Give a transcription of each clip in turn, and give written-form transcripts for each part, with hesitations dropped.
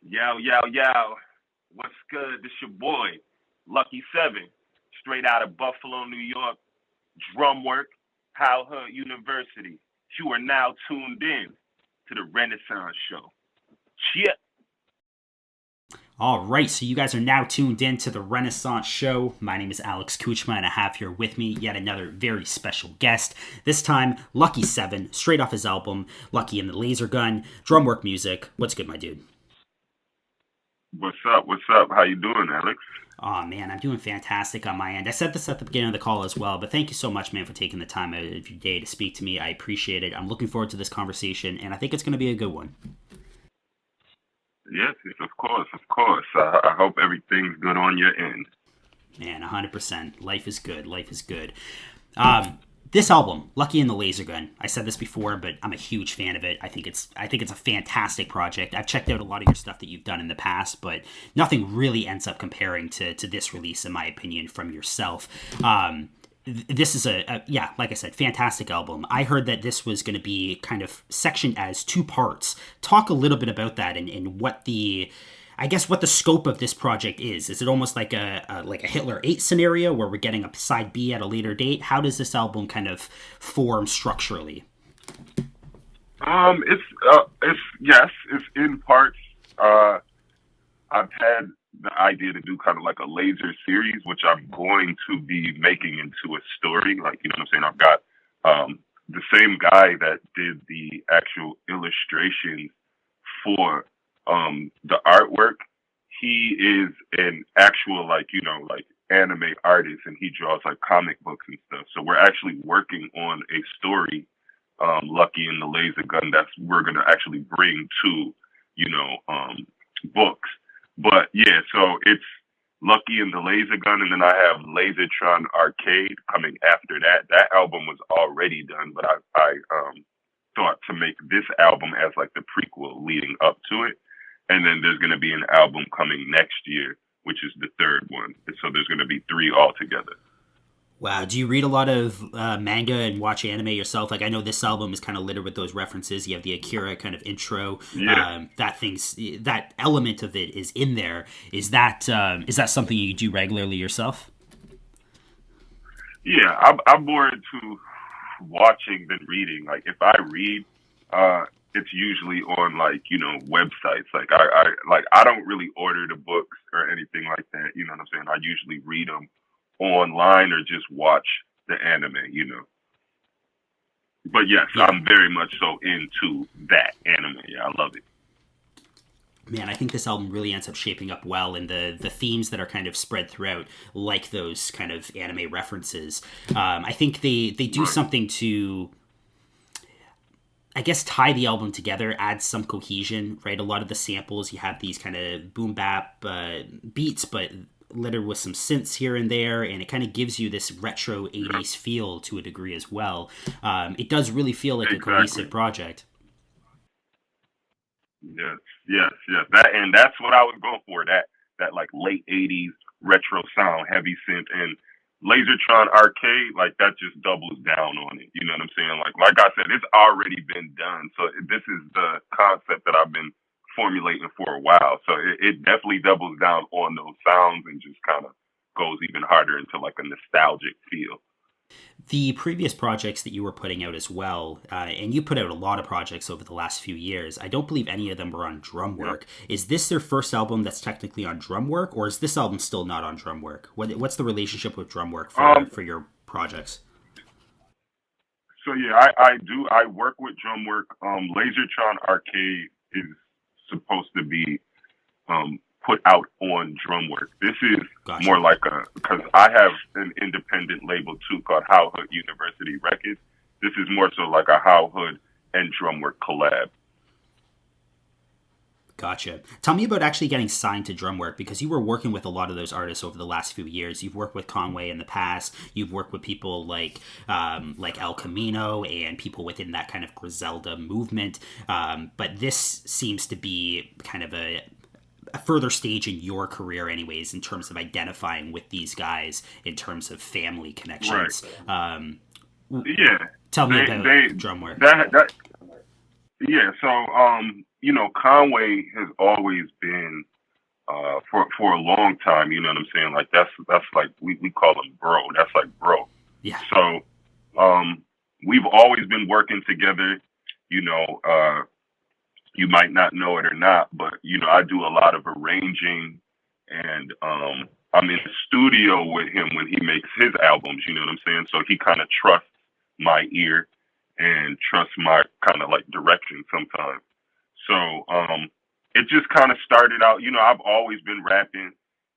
Yo, yo, yo. What's good? This your boy, Lucky Seven, straight out of Buffalo, New York. Drumwork, Howard University. You are now tuned in to the Renaissance Show. Cheer. All right, so you guys are now tuned in to the Renaissance Show. My name is Alex Kuchma, and I have here with me yet another very special guest. This time, Lucky Seven, straight off his album, Lucky and the Laser Gun, Drumwork Music. What's good, my dude? What's up? What's up? How you doing, Alex? Oh man, I'm doing fantastic on my end. I said this at the beginning of the call as well, but thank you so much, man, for taking the time out of your day to speak to me. I appreciate it. I'm looking forward to this conversation, and I think it's going to be a good one. Yes, yes, of course, of course. I hope everything's good on your end. Man, 100%. Life is good. Life is good. This album, Lucky and the Laser Gun. I said this before, but I'm a huge fan of it. I think it's a fantastic project. I've checked out a lot of your stuff that you've done in the past, but nothing really ends up comparing to this release, in my opinion, from yourself. This is yeah, like I said, fantastic album. I heard that this was going to be kind of sectioned as two parts. Talk a little bit about that and what what the scope of this project is. Is it almost like a Hitler 8 scenario where we're getting a side B at a later date? How does this album kind of form structurally? It's in parts. I've had the idea to do kind of like a laser series, which I'm going to be making into a story. Like, you know what I'm saying? I've got the same guy that did the actual illustrations for the artwork. He is an actual, like, you know, like anime artist, and he draws like comic books and stuff. So we're actually working on a story, Lucky and the Laser Gun, that's we're gonna actually bring to, you know, books. But yeah, so it's Lucky and the Laser Gun, and then I have Lasertron Arcade coming after that. That album was already done, but I thought to make this album as like the prequel leading up to it. And then there's going to be an album coming next year, which is the third one. And so there's going to be three altogether. Wow. Do you read a lot of manga and watch anime yourself? Like, I know this album is kind of littered with those references. You have the Akira kind of intro. Yeah. That element of it is in there. Is that something you do regularly yourself? Yeah, I'm more into watching than reading. Like, if I read, it's usually on, like, you know, websites. Like, I don't really order the books or anything like that. You know what I'm saying? I usually read them online or just watch the anime, you know. But yes, Yeah. I'm very much so into that anime. Yeah, I love it. Man, I think this album really ends up shaping up well, and the themes that are kind of spread throughout, like those kind of anime references. I think they do something to, I guess, tie the album together, add some cohesion, right? A lot of the samples, you have these kind of boom bap beats, but littered with some synths here and there, and it kind of gives you this retro 80s feel to a degree as well. It does really feel like a cohesive project. Yes, yes, yes. That's what I was going for. That like late '80s retro sound, heavy synth, and Lasertron Arcade. Like that just doubles down on it. You know what I'm saying? Like I said, it's already been done. So this is the concept that I've been formulating for a while. So it definitely doubles down on those sounds and just kind of goes even harder into like a nostalgic feel. The previous projects that you were putting out as well, and you put out a lot of projects over the last few years, I don't believe any of them were on Drumwork. Is this their first album that's technically on Drumwork, or is this album still not on Drumwork? What's the relationship with Drumwork for your projects? So yeah, I work with Drumwork. Lasertron Arcade is supposed to be put out on Drumwork. This is Gotcha. more like because I have an independent label too called Howard University Records. This is more so like a Howard and Drumwork collab. Gotcha. Tell me about actually getting signed to Drumwork, because you were working with a lot of those artists over the last few years. You've worked with Conway in the past. You've worked with people like El Camino and people within that kind of Griselda movement. But this seems to be kind of a further stage in your career anyways, in terms of identifying with these guys in terms of family connections. Right. Yeah. Tell me about Drumwork. Yeah, so Conway has always been for a long time. You know what I'm saying? Like that's like we call him bro. That's like bro. Yeah. So we've always been working together. You know, you might not know it or not, but I do a lot of arranging, and I'm in the studio with him when he makes his albums. You know what I'm saying? So he kind of trusts my ear and trusts my kind of like direction sometimes. So it just kind of started out. I've always been rapping,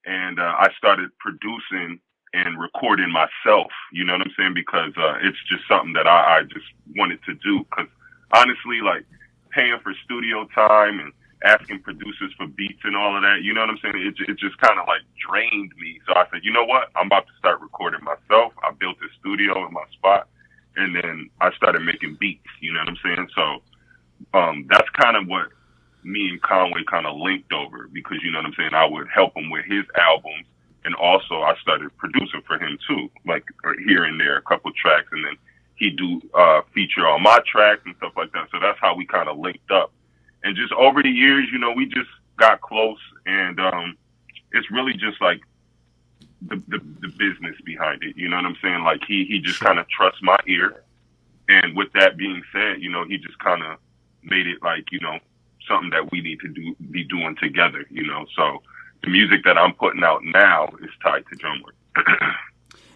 and I started producing and recording myself. You know what I'm saying? Because it's just something that I just wanted to do. Because honestly, like paying for studio time and asking producers for beats and all of that, you know what I'm saying? It just kind of like drained me. So I said, you know what? I'm about to start recording myself. I built a studio in my spot, and then I started making beats. You know what I'm saying? So that's kind of what me and Conway kind of linked over, because you know what I'm saying, I would help him with his albums, and also I started producing for him too, like here and there, a couple tracks, and then he'd do feature on my tracks and stuff like that. So that's how we kind of linked up, and just over the years, we just got close, and it's really just like the business behind it. You know what I'm saying? Like he just kind of trusts my ear, and with that being said, he just kind of made it like, something that we need to be doing together, So the music that I'm putting out now is tied to Drumwork.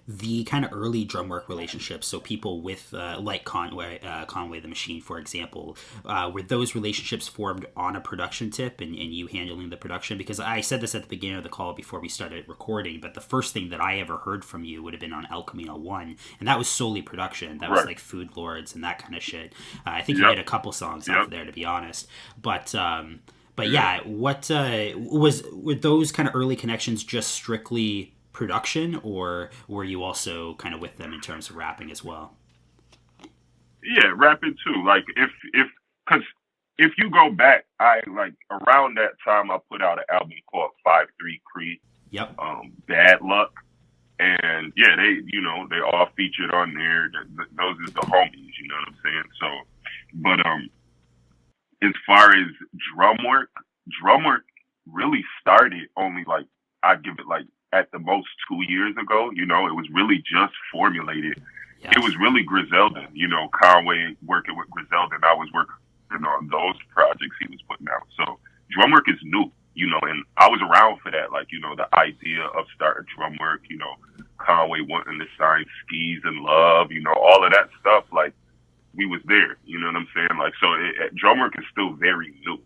The kind of early Drumwork relationships, so people with like Conway the Machine, for example, were those relationships formed on a production tip and you handling the production? Because I said this at the beginning of the call before we started recording, but the first thing that I ever heard from you would have been on El Camino 1, and that was solely production. That was like Food Lords and that kind of shit. I think you made a couple songs off there, to be honest. But yeah, what were those kind of early connections just strictly production, or were you also kind of with them in terms of rapping as well? Yeah, rapping too. Like because if you go back, I like around that time I put out an album called 5-3 Creed. Yep. Bad Luck, and yeah, they all featured on there. Those are the homies. You know what I'm saying? So, but as far as Drumwork really started only like, I'd give it like at the most 2 years ago. It was really just formulated. Yes. It was really Griselda, Conway working with Griselda, and I was working on those projects he was putting out. So Drumwork is new, and I was around for that. Like, the idea of starting Drumwork, Conway wanting to sign Skis and Love, all of that stuff. Like, we was there, you know what I'm saying? Like, so Drumwork is still very new.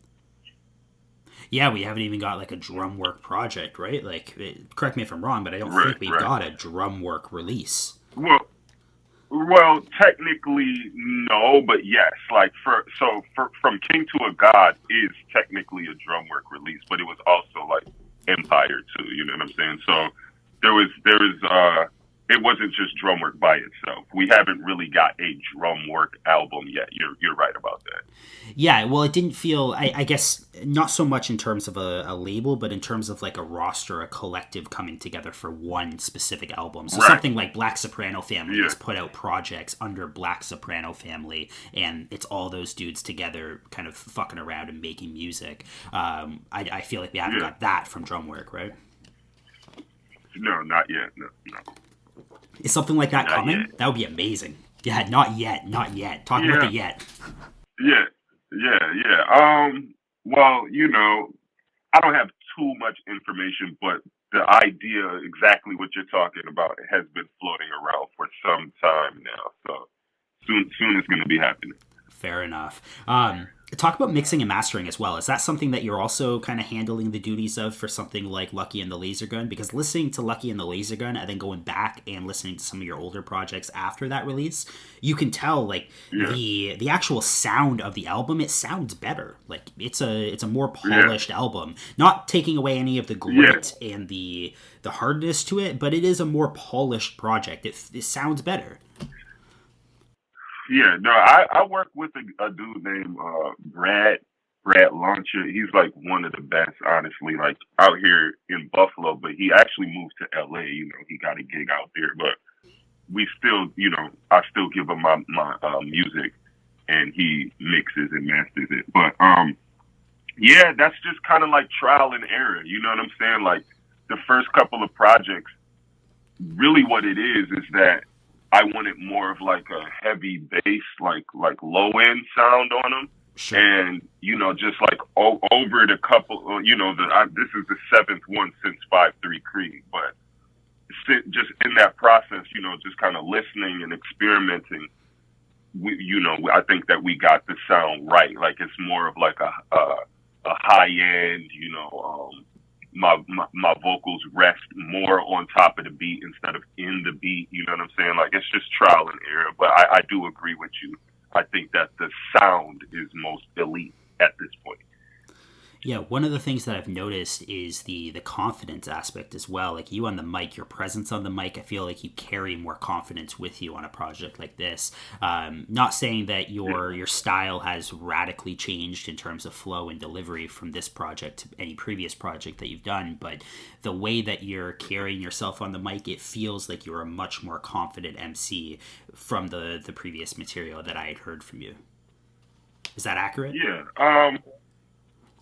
Yeah, we haven't even got like a Drumwork project, right? Like, correct me if I'm wrong, but I don't think we've got a Drumwork release. Well, technically no, but yes. Like from King to a God is technically a Drumwork release, but it was also like Empire too. You know what I'm saying? So there was it wasn't just Drumwork by itself. We haven't really got a Drumwork album yet. You're right about that. Yeah, well, it didn't feel, I guess, not so much in terms of a label, but in terms of like a roster, a collective coming together for one specific album. So something like Black Soprano Family has put out projects under Black Soprano Family, and it's all those dudes together kind of fucking around and making music. I feel like we haven't got that from Drumwork, right? No, not yet. No. Is something like that coming? That would be amazing. Yeah, not yet. Talk about the yet. Yeah. Well, I don't have too much information, but the idea, exactly what you're talking about, has been floating around for some time now. So soon it's going to be happening. Fair enough. Talk about mixing and mastering as well. Is that something that you're also kind of handling the duties of for something like Lucky and the Laser Gun? Because listening to Lucky and the Laser Gun and then going back and listening to some of your older projects after that release, you can tell like the actual sound of the album, it sounds better. Like it's a more polished album. Not taking away any of the grit and the hardness to it, but it is a more polished project. It sounds better. Yeah, no, I work with a dude named Brad Launcher. He's like one of the best, honestly, like out here in Buffalo, but he actually moved to LA. He got a gig out there, but we still, I still give him my music, and he mixes and masters it. But Yeah, that's just kind of like trial and error. You know what I'm saying? Like the first couple of projects, really what it is that I wanted more of like a heavy bass, like low end sound on them. Sure. And, you know, just like over the couple, you know, this is the seventh one since 5-3 Creed, but just in that process, you know, just kind of listening and experimenting, I think that we got the sound right. Like it's more of like a high end, you know, my vocals rest more on top of the beat instead of in the beat. You know what I'm saying? Like it's just trial and error. But I do agree with you. I think that the sound is most elite at this point. Yeah, one of the things that I've noticed is the confidence aspect as well. Like you on the mic, your presence on the mic, I feel like you carry more confidence with you on a project like this. Not saying that your style has radically changed in terms of flow and delivery from this project to any previous project that you've done, but the way that you're carrying yourself on the mic, it feels like you're a much more confident MC from the previous material that I had heard from you. Is that accurate? Yeah.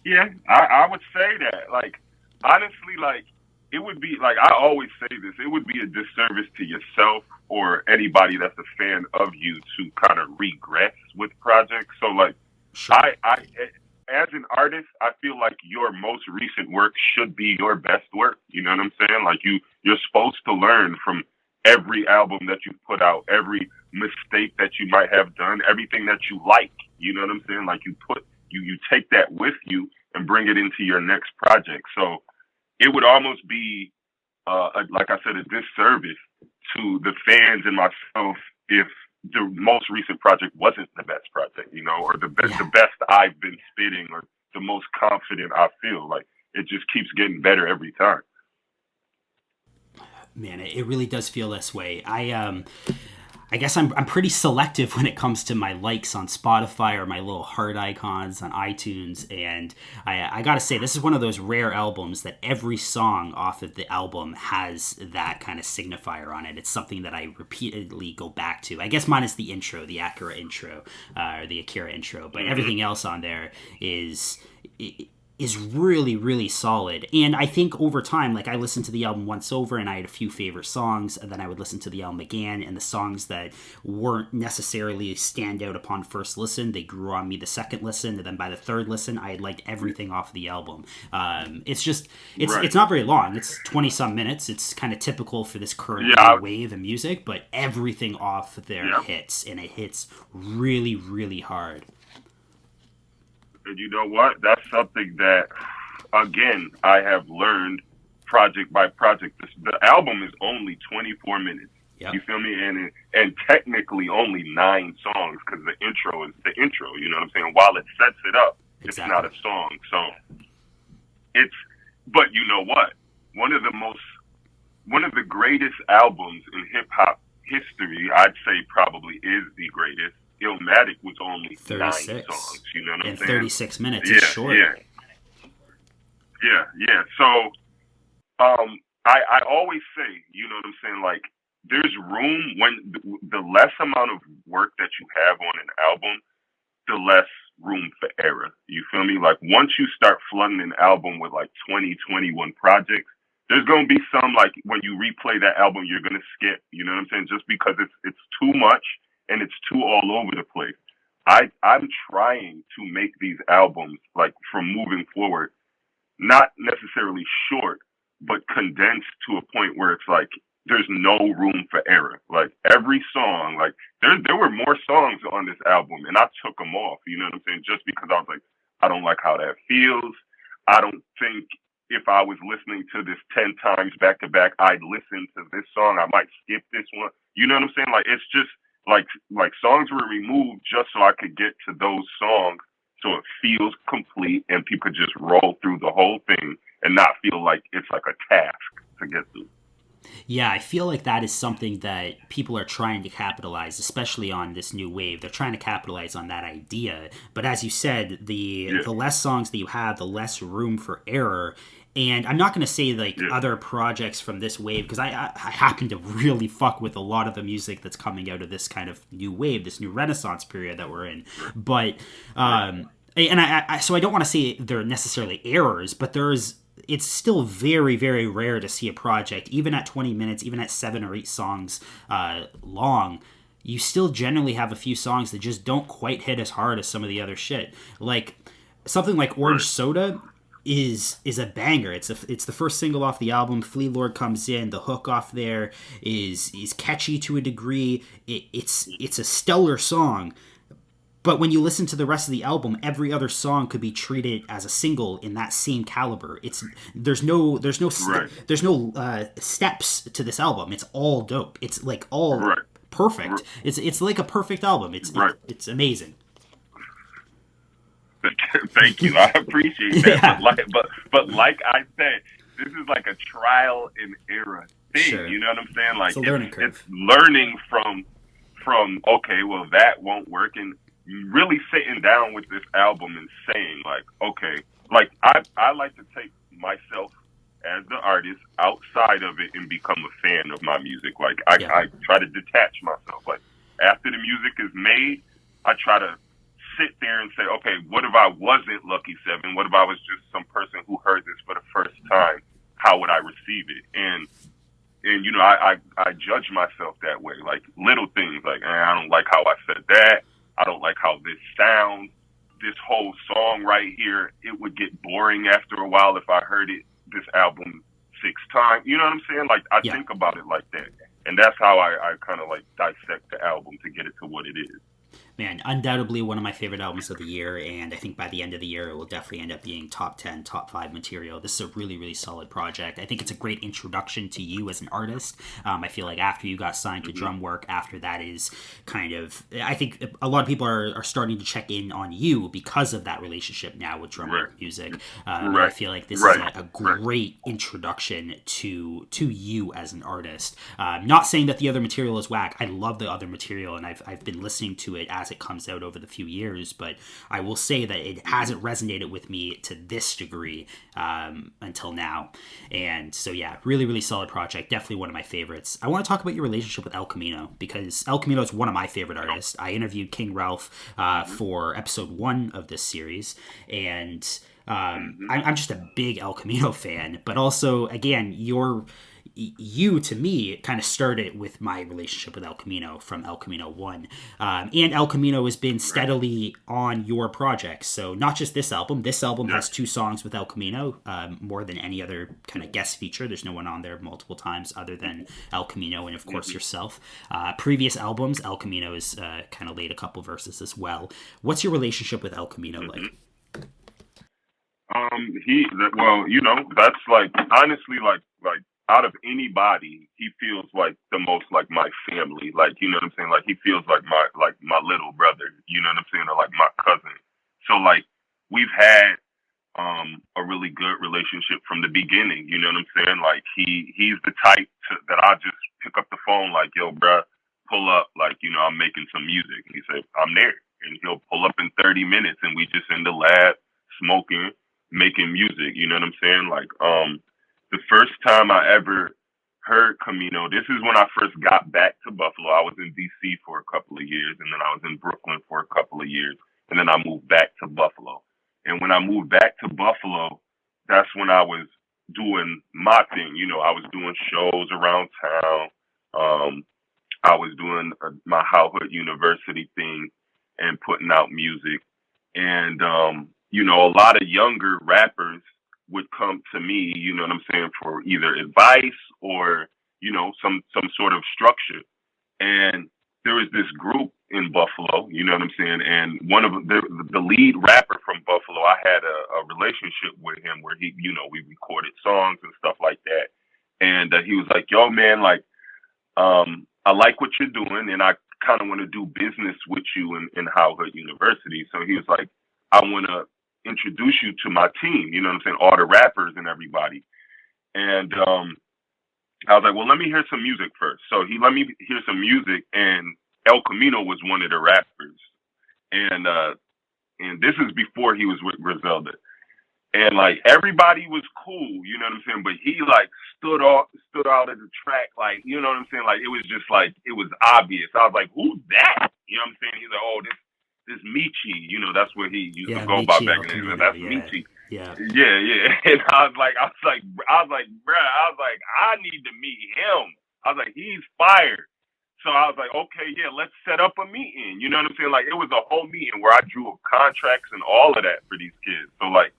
Yeah, I would say that. Like, honestly, like, it would be, like, I always say this, it would be a disservice to yourself or anybody that's a fan of you to kind of regress with projects. So, like, sure. I as an artist, I feel like your most recent work should be your best work. You know what I'm saying? Like, you're supposed to learn from every album that you put out, every mistake that you might have done, everything that you like. You know what I'm saying? Like, you take that with you and bring it into your next project. So it would almost be, like I said, a disservice to the fans and myself if the most recent project wasn't the best project, you know, or the best I've been spitting or the most confident I feel. Like it just keeps getting better every time. Man, it really does feel this way. I guess I'm pretty selective when it comes to my likes on Spotify or my little heart icons on iTunes, and I gotta say, this is one of those rare albums that every song off of the album has that kind of signifier on it. It's something that I repeatedly go back to. I guess minus the intro, the Akira intro, or the Akira intro, but everything else on there is really, really solid. And I think over time, like I listened to the album once over and I had a few favorite songs, and then I would listen to the album again, and the songs that weren't necessarily stand out upon first listen, they grew on me the second listen, and then by the third listen, I had liked everything off of the album. It's not very long. It's 20 some minutes. It's kind of typical for this current wave of music, but everything off there hits, and it hits really, really hard. And you know what? That's something that, again, I have learned project by project. The album is only 24 minutes. Yep. You feel me? And technically only 9 songs because the intro is the intro. You know what I'm saying? While it sets it up, It's not a song. So but you know what? One of the greatest albums in hip hop history, I'd say probably is the greatest. Illmatic was only 36 9 songs. You know what I'm saying? 36 minutes is short. Yeah. So, I always say, you know what I'm saying? Like, there's room when the less amount of work that you have on an album, the less room for error. You feel me? Like, once you start flooding an album with like 20, 21 projects, there's going to be some, like, when you replay that album, you're going to skip. You know what I'm saying? Just because it's too much. And it's too all over the place. I'm trying to make these albums, like, from moving forward, not necessarily short, but condensed to a point where it's like there's no room for error. Like, every song, like, there were more songs on this album, and I took them off, you know what I'm saying? Just because I was like, I don't like how that feels. I don't think if I was listening to this 10 times back to back, I'd listen to this song. I might skip this one. You know what I'm saying? Like, it's just, like songs were removed just so I could get to those songs so it feels complete and people could just roll through the whole thing and not feel like it's like a task to get through. Yeah, I feel like that is something that people are trying to capitalize, especially on this new wave. They're trying to capitalize on that idea. But as you said, the less songs that you have, the less room for error. And I'm not going to say like other projects from this wave, because I happen to really fuck with a lot of the music that's coming out of this kind of new wave, this new Renaissance period that we're in. But And so I don't want to say they're necessarily errors, but it's still very, very rare to see a project, even at 20 minutes, even at 7 or 8 songs long, you still generally have a few songs that just don't quite hit as hard as some of the other shit. Like something like Orange Soda is a banger. It's the first single off the album. Flea Lord comes in. The hook off there is catchy to a degree. It's a stellar song. But when you listen to the rest of the album, every other song could be treated as a single in that same caliber. There's no steps to this album. It's all dope. It's like all perfect. It's like a perfect album. It's amazing. Thank you. I appreciate that. Yeah. But like I said, this is like a trial and error thing. Sure. You know what I'm saying? Like it's a learning curve. It's learning from okay, well that won't work, and really sitting down with this album and saying like, okay, like I like to take myself as the artist outside of it and become a fan of my music. Like I try to detach myself. Like after the music is made, I try to sit there and say, okay, what if I wasn't Lucky Seven? What if I was just some person who heard this for the first time? How would I receive it? And you know, I judge myself that way. Like little things like, I don't like how I said that. I don't like how this sounds. This whole song right here, it would get boring after a while if I heard this album 6 times. You know what I'm saying? Like I think about it like that. And that's how I kind of like dissect the album to get it to what it is. Man, undoubtedly one of my favorite albums of the year, and I think by the end of the year it will definitely end up being top 10, top 5 material. This is a really, really solid project. I think it's a great introduction to you as an artist. I feel like after you got signed to Drumwork, after that is kind of, I think a lot of people are starting to check in on you because of that relationship now with Drumwork music. I feel like this is a great introduction to you as an artist. Not saying that the other material is whack. I love the other material, and I've been listening to it as it comes out over the few years, but I will say that it hasn't resonated with me to this degree until now. And so yeah, really, really solid project. Definitely one of my favorites. I want to talk about your relationship with El Camino, because El Camino is one of my favorite artists. I interviewed King Ralph for episode 1 of this series, and I'm just a big El Camino fan, but also, again, you to me kind of started with my relationship with El Camino from El Camino 1, and El Camino has been steadily on your projects. So not just this album has 2 songs with El Camino, more than any other kind of guest feature. There's no one on there multiple times other than El Camino and of course yourself. Previous albums, El Camino has kind of laid a couple verses as well. What's your relationship with El Camino like? Well, you know, that's like, honestly, like out of anybody, he feels like the most like my family. Like, you know what I'm saying? Like he feels like my little brother, you know what I'm saying? Or like my cousin. So like we've had a really good relationship from the beginning, you know what I'm saying? Like he's the type that I just pick up the phone like, yo, bruh, pull up, like, you know, I'm making some music. And he said, I'm there. And he'll pull up in 30 minutes and we just in the lab smoking, making music, you know what I'm saying? Like the first time I ever heard Camino, this is when I first got back to Buffalo. I was in DC for a couple of years, and then I was in Brooklyn for a couple of years, and then I moved back to Buffalo. And when I moved back to Buffalo, that's when I was doing my thing. You know, I was doing shows around town. I was doing my Howard University thing and putting out music. And, you know, a lot of younger rappers would come to me, you know what I'm saying, for either advice or, you know, some sort of structure. And there was this group in Buffalo, you know what I'm saying, and one of the lead rapper from Buffalo, I had a relationship with him where he, you know, we recorded songs and stuff like that. And he was like, yo, man, like, I like what you're doing, and I kind of want to do business with you in Howard University. So he was like, I want to introduce you to my team, you know what I'm saying, all the rappers and everybody. And I was like, well, let me hear some music first. So he let me hear some music, and El Camino was one of the rappers. And this is before he was with Griselda. And like everybody was cool, you know what I'm saying? But he like stood out of the track, like, you know what I'm saying? Like it was just like, it was obvious. I was like, who's that? You know what I'm saying? He's like, oh, it's Michi. You know, that's what he used Yeah, to go by Michi back El in the day. Camino. That's Yeah. Michi. Yeah. Yeah, yeah. And I was like, bruh, I need to meet him. I was like, he's fired. So I was like, okay, yeah, let's set up a meeting. You know what I'm saying? Like, it was a whole meeting where I drew up contracts and all of that for these kids. So like,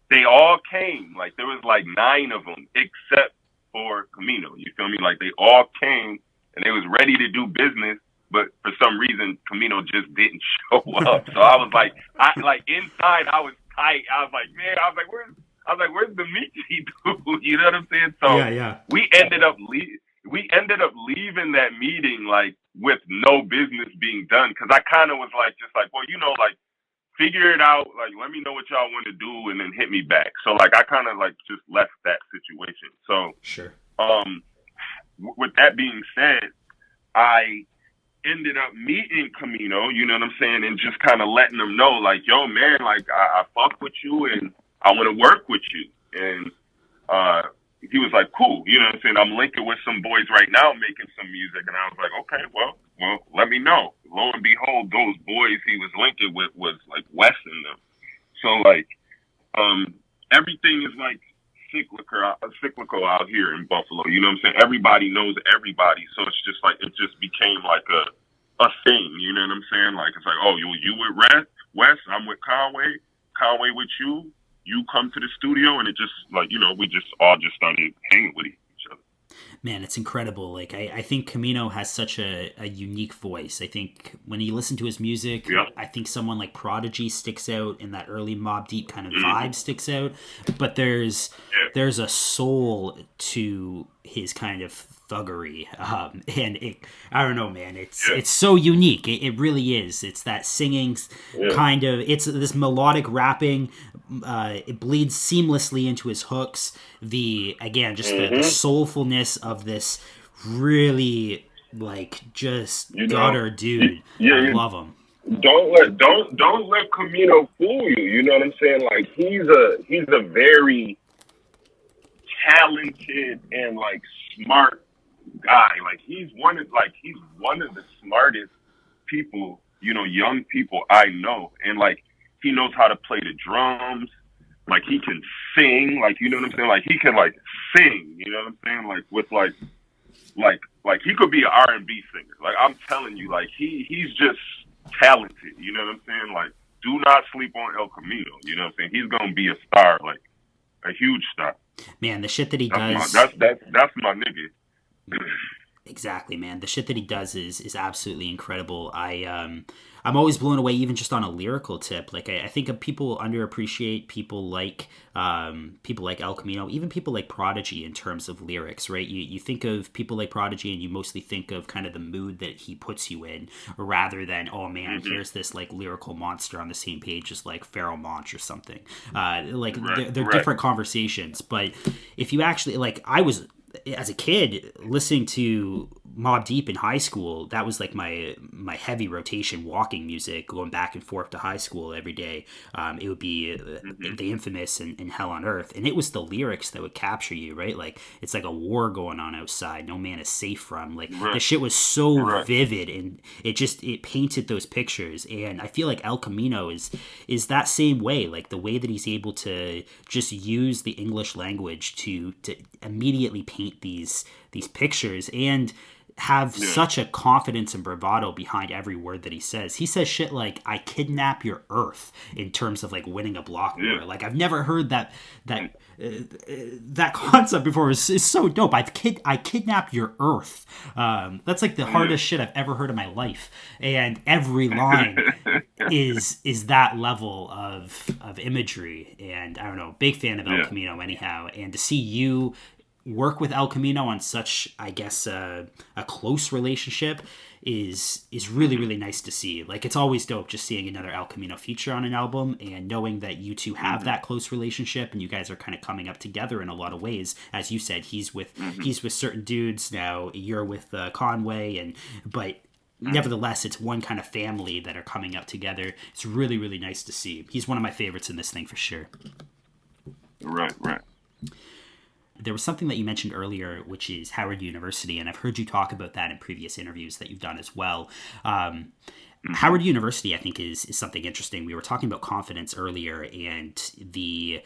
they all came. Like, there was like 9 of them, except for Camino. You feel me? Like, they all came and they was ready to do business, but for some reason, Camino just didn't show up. So I was like, inside, I was tight. I was like, man, where's the Michi dude? You know what I'm saying? So Yeah. we ended up leaving that meeting like with no business being done, because I kind of was like, just like, well, you know, like, figure it out. Like, let me know what y'all want to do, and then hit me back. So like, I kind of like just left that situation. So Sure. With that being said, I ended up meeting Camino, you know what I'm saying, and just kind of letting them know, like, yo, man, like, I fuck with you and I want to work with you. And he was like, cool, you know what I'm saying, I'm linking with some boys right now making some music. And I was like, okay, well, let me know. Lo and behold, those boys he was linking with was like Wes and them. So like, everything is like cyclical out here in Buffalo. You know what I'm saying? Everybody knows everybody. So it's just like, it just became like a thing. You know what I'm saying? Like, it's like, oh, you with Wes, I'm with Conway with you. You come to the studio, and it just like, you know, we just all just started hanging with each other. Man, it's incredible. Like, I think Camino has such a unique voice. I think when you listen to his music, I think someone like Prodigy sticks out, and that early Mobb Deep kind of vibe sticks out. But there's a soul to his kind of thuggery, and I don't know, man. It's so unique. It really is. It's that singing kind of. It's this melodic rapping. It bleeds seamlessly into his hooks. The soulfulness of this really like just gutter dude. I love him. Don't let Camino fool you. You know what I'm saying? Like, he's a very talented and like smart guy. Like, he's one of the smartest people, you know, young people I know. And like, he knows how to play the drums. Like, he can sing. Like, you know what I'm saying? Like, he can like sing. You know what I'm saying? Like, with like he could be an R&B singer. Like, I'm telling you, like, he's just talented. You know what I'm saying? Like, do not sleep on El Camino. You know what I'm saying? He's gonna be a star, like a huge star. Man, the shit that he does. That's my nigga. Exactly, man. The shit that he does is absolutely incredible. I'm always blown away, even just on a lyrical tip. Like, I think people underappreciate people like El Camino, even people like Prodigy in terms of lyrics, right? You think of people like Prodigy, and you mostly think of kind of the mood that he puts you in, rather than, oh man, here's this like lyrical monster on the same page as like Pharoah Monch or something. They're different conversations. But if you actually, like, I was, as a kid, listening to Mobb Deep in high school, that was like my heavy rotation walking music, going back and forth to high school every day. It would be the infamous and Hell on Earth, and it was the lyrics that would capture you, right? Like, it's like a war going on outside, no man is safe from. Like, the shit was so vivid, and it painted those pictures. And I feel like El Camino is that same way. Like, the way that he's able to just use the English language to immediately paint these pictures, and have such a confidence and bravado behind every word that he says. He says shit like, I kidnap your earth, in terms of like winning a block war. Like, I've never heard that concept before. Is so dope. I kidnap your earth. That's like the hardest shit I've ever heard in my life. And every line is that level of imagery. And I don't know, big fan of El Camino anyhow. And to see you work with El Camino on such, I guess, a close relationship is really, really nice to see. Like, it's always dope just seeing another El Camino feature on an album, and knowing that you two have that close relationship, and you guys are kind of coming up together in a lot of ways. As you said, he's with certain dudes now, you're with Conway, but nevertheless, it's one kind of family that are coming up together. It's really, really nice to see. He's one of my favorites in this thing for sure. Right. There was something that you mentioned earlier, which is Howard University, and I've heard you talk about that in previous interviews that you've done as well. Howard University, I think, is something interesting. We were talking about confidence earlier, and the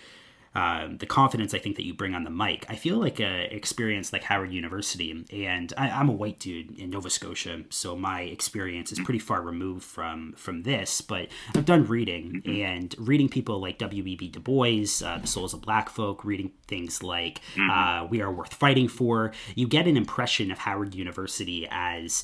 confidence I think that you bring on the mic. I feel like an experience like Howard University, and I'm a white dude in Nova Scotia, so my experience is pretty far removed from this. But I've done reading, and reading people like W.E.B. Du Bois, The Souls of Black Folk, reading things like We Are Worth Fighting For. You get an impression of Howard University as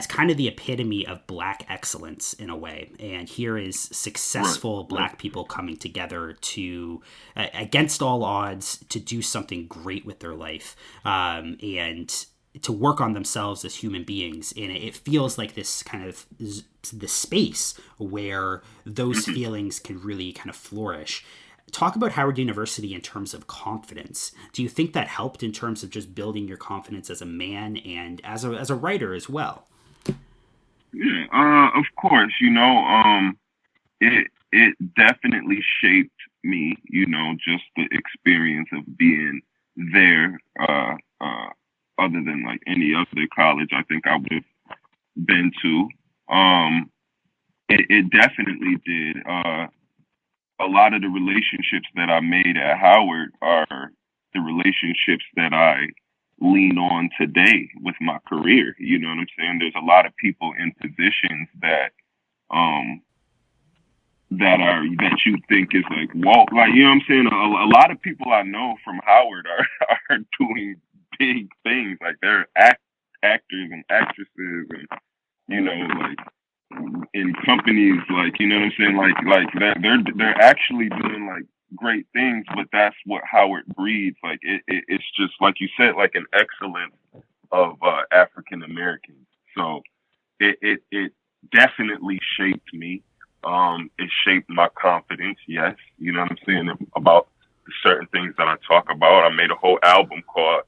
kind of the epitome of Black excellence in a way. And here is successful Black people coming together to, against all odds, to do something great with their life, and to work on themselves as human beings. And it feels like this kind of the space where those feelings can really kind of flourish. Talk about Howard University in terms of confidence. Do you think that helped in terms of just building your confidence as a man and as a writer as well? Yeah, of course, it definitely shaped me, just the experience of being there, other than like any other college I think I would have been to. It definitely did. A lot of the relationships that I made at Howard are the relationships that I lean on today with my career. You know what I'm saying? There's a lot of people in positions that you think is like, whoa, like, you know what I'm saying? A lot of people I know from Howard are doing big things. Like they're actors and actresses, and like in companies, like, you know what I'm saying? Like that they're actually doing like great things, but that's what Howard breeds. Like it's just like you said, like an excellence of African Americans. So it definitely shaped me. It shaped my confidence. Yes, you know what I'm saying, about the certain things that I talk about. I made a whole album called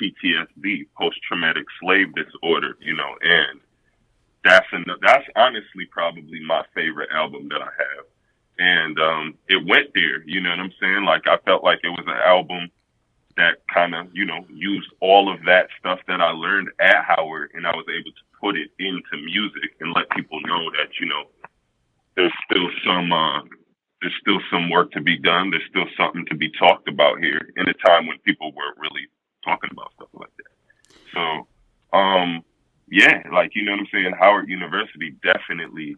PTSD, Post Traumatic Slave Disorder. And that's honestly probably my favorite album that I have. And it went there, you know what I'm saying? Like, I felt like it was an album that kind of, used all of that stuff that I learned at Howard, and I was able to put it into music and let people know that, there's still some work to be done. There's still something to be talked about here in a time when people weren't really talking about stuff like that. So, yeah, like, you know what I'm saying? Howard University definitely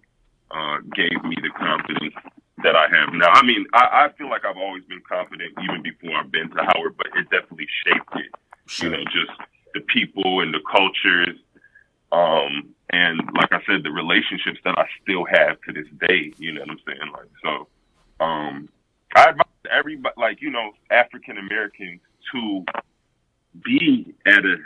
gave me the confidence that I have now. I mean, I feel like I've always been confident even before I've been to Howard, but it definitely shaped it. Sure. Just the people and the cultures. And like I said, the relationships that I still have to this day, you know what I'm saying? Like, so, I advise everybody, like, African Americans to be at a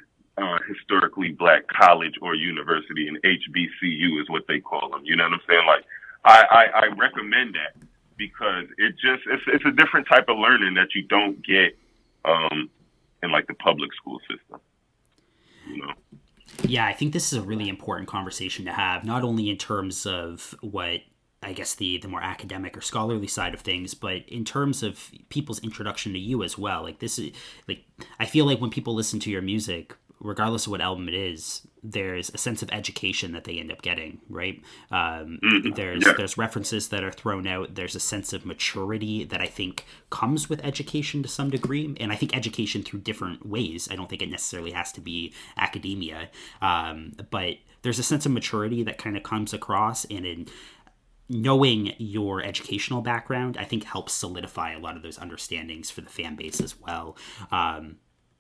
historically Black college or university, and HBCU is what they call them. You know what I'm saying? Like, I recommend that because it's a different type of learning that you don't get in like the public school system. Yeah, I think this is a really important conversation to have, not only in terms of what I guess the more academic or scholarly side of things, but in terms of people's introduction to you as well. Like, this is like, I feel like when people listen to your music, regardless of what album it is, there's a sense of education that they end up getting, right? There's references that are thrown out. There's a sense of maturity that I think comes with education to some degree, and I think education through different ways. I don't think it necessarily has to be academia, but there's a sense of maturity that kind of comes across, and in knowing your educational background, I think helps solidify a lot of those understandings for the fan base as well.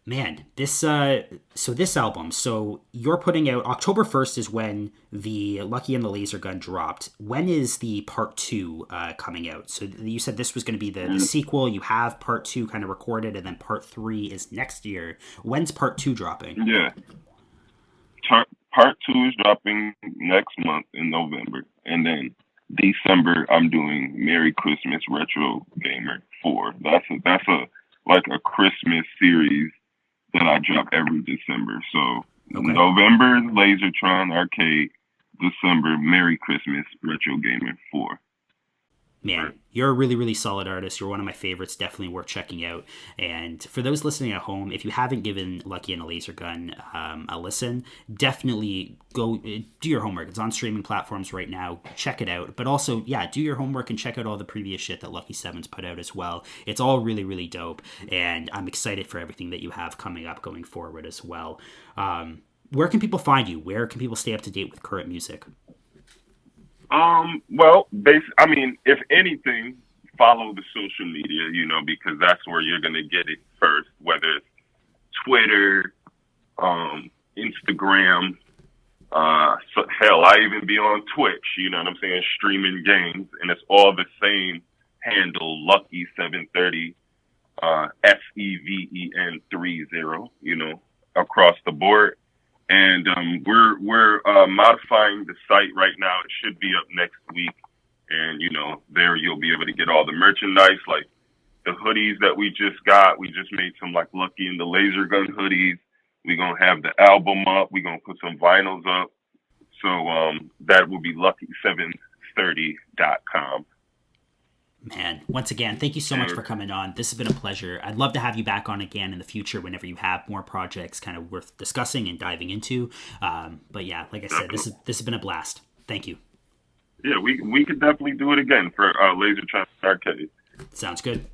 Man, this album, so you're putting out October 1st is when the Lucky and the Laser Gun dropped. When is the part 2 coming out? So you said this was going to be the sequel. You have part 2 kind of recorded, and then part 3 is next year. When's part 2 dropping? Yeah. Part 2 is dropping next month in November. And then December, I'm doing Merry Christmas Retro Gamer 4. That's a Christmas series that I drop every December. So okay. November is Lasertron Arcade. December, Merry Christmas Retro Gamer 4. Man, you're a really, really solid artist. You're one of my favorites. Definitely worth checking out. And for those listening at home, if you haven't given Lucky and a Laser Gun a listen, definitely go do your homework. It's on streaming platforms right now. Check it out. But also, yeah, do your homework and check out all the previous shit that Lucky Seven's put out as well. It's all really, really dope. And I'm excited for everything that you have coming up going forward as well. Where can people find you? Where can people stay up to date with current music? Well, I mean, if anything, follow the social media, you know, because that's where you're going to get it first, whether it's Twitter, Instagram, so hell, I even be on Twitch, you know what I'm saying, streaming games, and it's all the same handle, Lucky 730, SEVEN30, you know, across the board. And we're modifying the site right now. It should be up next week. And, you know, there you'll be able to get all the merchandise, like the hoodies that we just got. We just made some, like, Lucky and the Laser Gun hoodies. We're going to have the album up. We're going to put some vinyls up. So that will be lucky730.com. Man, once again, thank you so much for coming on. This has been a pleasure. I'd love to have you back on again in the future whenever you have more projects kind of worth discussing and diving into. But yeah, like I said, this has been a blast. Thank you. Yeah, we could definitely do it again for Laser Trap Arcade. Sounds good.